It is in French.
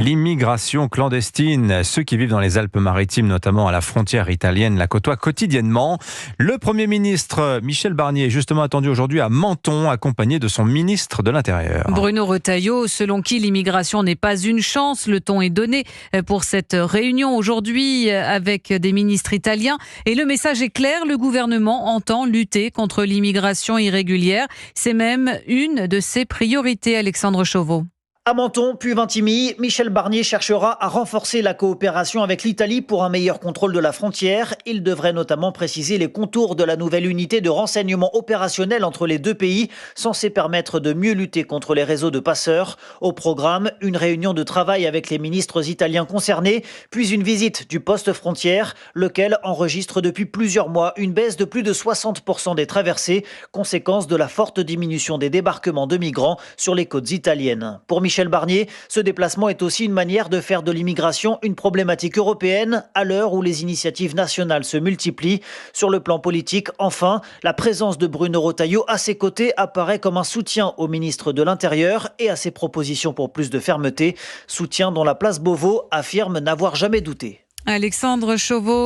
L'immigration clandestine, ceux qui vivent dans les Alpes-Maritimes, notamment à la frontière italienne, la côtoient quotidiennement. Le Premier ministre Michel Barnier est justement attendu aujourd'hui à Menton, accompagné de son ministre de l'Intérieur. Bruno Retailleau, selon qui l'immigration n'est pas une chance, le ton est donné pour cette réunion aujourd'hui avec des ministres italiens. Et le message est clair, le gouvernement entend lutter contre l'immigration irrégulière. C'est même une de ses priorités, Alexandre Chauveau. À Menton, puis Vintimille, Michel Barnier cherchera à renforcer la coopération avec l'Italie pour un meilleur contrôle de la frontière. Il devrait notamment préciser les contours de la nouvelle unité de renseignement opérationnel entre les deux pays, censée permettre de mieux lutter contre les réseaux de passeurs. Au programme, une réunion de travail avec les ministres italiens concernés, puis une visite du poste frontière, lequel enregistre depuis plusieurs mois une baisse de plus de 60% des traversées, conséquence de la forte diminution des débarquements de migrants sur les côtes italiennes. Pour Michel Barnier, ce déplacement est aussi une manière de faire de l'immigration une problématique européenne à l'heure où les initiatives nationales se multiplient. Sur le plan politique, enfin, la présence de Bruno Retailleau à ses côtés apparaît comme un soutien au ministre de l'Intérieur et à ses propositions pour plus de fermeté. Soutien dont la place Beauvau affirme n'avoir jamais douté. Alexandre Chauveau.